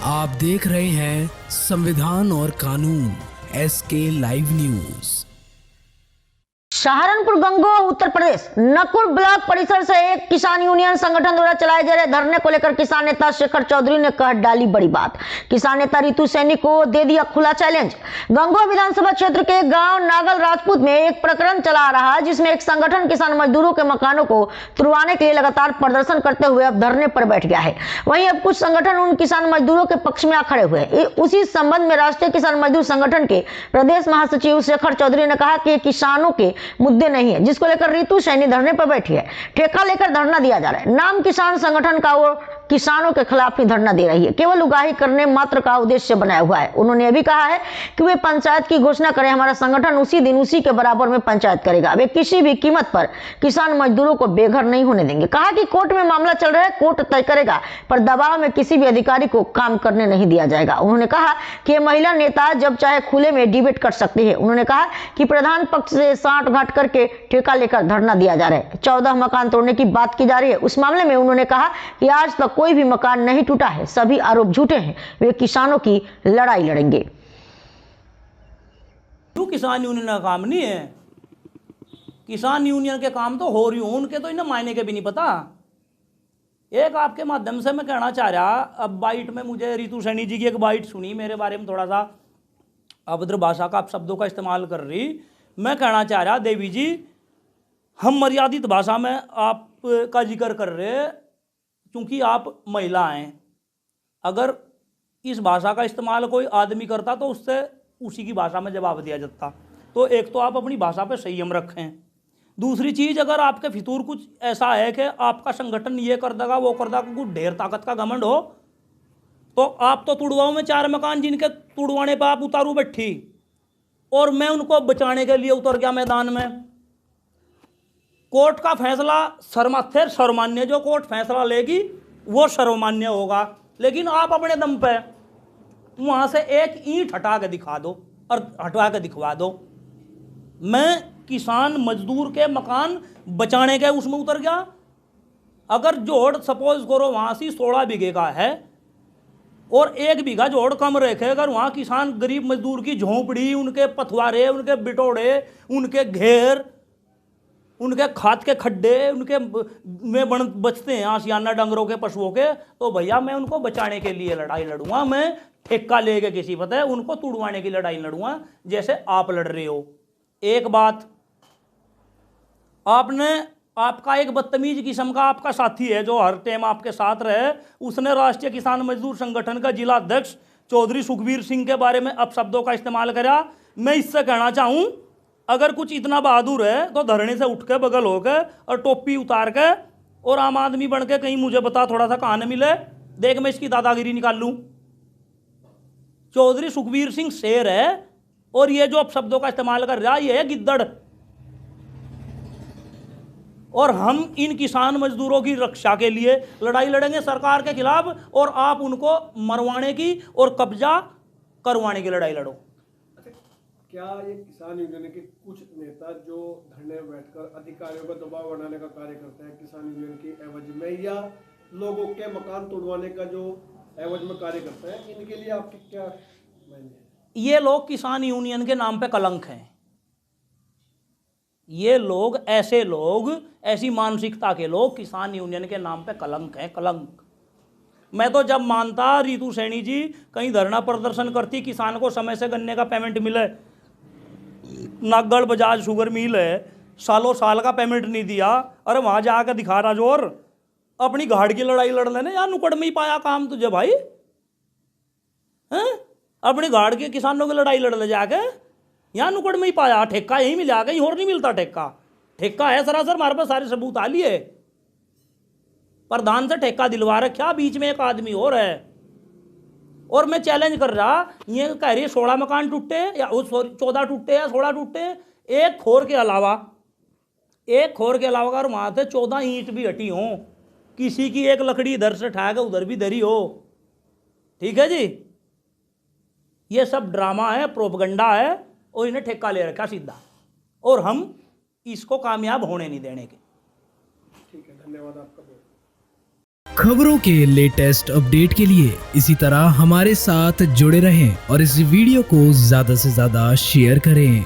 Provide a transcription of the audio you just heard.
आप देख रहे हैं संविधान और कानून SK live news. Saharanpur Gangoh Uttar Pradesh Nakul block परिसर से एक किसान यूनियन संगठन द्वारा चलाए जा रहे धरने को लेकर किसान नेता शेखर चौधरी ने कह डाली बड़ी बात। किसान नेता रितु सैनी को दे दिया खुला चैलेंज। गंगोह विधानसभा क्षेत्र के गांव नागल राजपूत में एक प्रकरण चला रहा है जिसमें एक संगठन किसान मजदूरों के मकानों को तुड़वाने के लिए लगातार प्रदर्शन करते हुए अब धरने पर बैठ गया है। वहीं अब कुछ संगठन उन किसान मजदूरों के पक्ष में आ खड़े हुए। उसी संबंध में राष्ट्रीय किसान मजदूर संगठन के प्रदेश महासचिव शेखर चौधरी ने कहा कि किसानों के मुद्दे नहीं है जिसको लेकर रितु सैनी धरने पर बैठी है। ठेका लेकर धरना दिया जा रहा है। नाम किसान संगठन का वो किसानों के खिलाफ ही धरना दे रही है, केवल उगाही करने मात्र का उद्देश्य बनाया हुआ है। उन्होंने यह भी कहा है कि वे पंचायत की घोषणा करें, हमारा संगठन उसी दिन उसी के बराबर में पंचायत करेगा। वे किसी भी कीमत पर किसान मजदूरों को बेघर नहीं होने देंगे। कहा कि कोर्ट में मामला चल रहा है, कोर्ट तय करेगा, पर दबाव में किसी भी अधिकारी को काम करने नहीं दिया जाएगा। उन्होंने कहा कि महिला नेता जब चाहे खुले में डिबेट कर सकती है। उन्होंने कहा कि प्रधान पक्ष से साठ घाट करके ठेका लेकर धरना दिया जा रहा है। 14 मकान तोड़ने की बात की जा रही है। उस मामले में उन्होंने कहा कि आज तक कोई भी मकान नहीं टूटा है, सभी आरोप झूठे हैं। वे किसानों की लड़ाई लड़ेंगे। किसान यूनियन का काम नहीं है, किसान यूनियन के काम तो हो रही हूं, उनके तो इन्हें मायने के भी नहीं पता। एक आपके माध्यम से मैं कहना चाह रहा, अब बाइट में मुझे रितु सैनी जी की एक बाइट सुनी, मेरे बारे में थोड़ा सा अभद्र भाषा का आप शब्दों का इस्तेमाल कर रही। मैं कहना चाह रहा देवी जी, हम मर्यादित भाषा में आपका जिक्र कर रहे क्योंकि आप महिला हैं। अगर इस भाषा का इस्तेमाल कोई आदमी करता तो उससे उसी की भाषा में जवाब दिया जाता। तो एक तो आप अपनी भाषा पे संयम रखें। दूसरी चीज़, अगर आपके फितूर कुछ ऐसा है कि आपका संगठन ये कर देगा वो कर देगा, कुछ ढेर ताकत का घमंड हो, तो आप तो तुड़वाओं में 4 मकान जिनके तुड़वाने पर आप उतारू बैठी और मैं उनको बचाने के लिए उतर गया मैदान में। कोर्ट का फैसला सर्वमान्य, सर्वमान्य जो कोर्ट फैसला लेगी वो सर्वमान्य होगा, लेकिन आप अपने दम पे वहां से एक ईंट हटा के दिखा दो और हटवा के दिखवा दो। मैं किसान मजदूर के मकान बचाने के उसमें उतर गया। अगर जोड़ सपोज करो वहां से 16 बीघे का है और 1 बीघा जोड़ कम रखे, अगर वहां किसान गरीब मजदूर की झोंपड़ी, उनके पथवारे, उनके बिटोड़े, उनके घेर, उनके खाद के खड्डे, उनके में बचते हैं आशियाना डंगरों के, पशुओं के, तो भैया मैं उनको बचाने के लिए लड़ाई लड़ूंगा। मैं ठेका लेके किसी पता है उनको तुड़वाने की लड़ाई लड़ूंगा जैसे आप लड़ रहे हो। एक बात, आपका एक बदतमीज किस्म का आपका साथी है जो हर टाइम आपके साथ रहे, उसने राष्ट्रीय किसान मजदूर संगठन का जिला अध्यक्ष चौधरी सुखबीर सिंह के बारे में अपशब्दों का इस्तेमाल करा। मैं इससे कहना चाहूं, अगर कुछ इतना बहादुर है तो धरने से उठ के बगल होकर और टोपी उतार के और आम आदमी बन के कहीं मुझे बता थोड़ा सा कहां मिले, देख मैं इसकी दादागिरी निकाल लूं। चौधरी सुखबीर सिंह शेर है और ये जो अपशब्दों का इस्तेमाल कर रहा है ये है गिद्दड़। और हम इन किसान मजदूरों की रक्षा के लिए लड़ाई लड़ेंगे सरकार के खिलाफ, और आप उनको मरवाने की और कब्जा करवाने की लड़ाई लड़ो। क्या ये किसान यूनियन के कुछ नेता जो धरने में बैठकर अधिकारियों पर दबाव बनाने का कार्य करते हैं किसान यूनियन की एवज में, या लोगों के मकान तोड़वाने का जो एवज में कार्य करते हैं, इनके लिए आपके क्या मायने हैं? ये लोग किसान यूनियन के नाम पे कलंक हैं। ये लोग, ऐसे लोग, ऐसी मानसिकता के लोग किसान यूनियन के नाम पे कलंक हैं, कलंक। मैं तो जब मानता रितु सैनी जी कहीं धरना प्रदर्शन करती, किसान को समय से गन्ने का पेमेंट मिले, नागल बजाज शुगर मिल है, सालों साल का पेमेंट नहीं दिया, अरे वहां जाकर दिखा रहा जोर, अपनी गाड़ की लड़ाई लड़ लेने, यार नुकड़ में ही पाया काम तुझे भाई हैं? अपनी गाड़ के किसानों की लड़ाई लड़ ले जाके, यहाँ नुकड़ में ही पाया, ठेका यहीं मिला, कहीं और नहीं मिलता ठेका। ठेका है सरासर, हमारे पास सारे सबूत आ लिए, प्रधान से ठेका दिलवा रखा, बीच में एक आदमी और है। और मैं चैलेंज कर रहा, ये कह रही 16 मकान टूटे या 14 टूटे या 16 टूटे, एक खोर के अलावा अगर वहां से 14 ईंट भी हटी हो, किसी की एक लकड़ी इधर से उठा के उधर भी धरी हो, ठीक है जी, ये सब ड्रामा है, प्रोपगंडा है, और इन्हें ठेका ले रखा सीधा, और हम इसको कामयाब होने नहीं देने के। ठीक है, धन्यवाद आपका। खबरों के लेटेस्ट अपडेट के लिए इसी तरह हमारे साथ जुड़े रहें और इस वीडियो को ज्यादा से ज्यादा शेयर करें।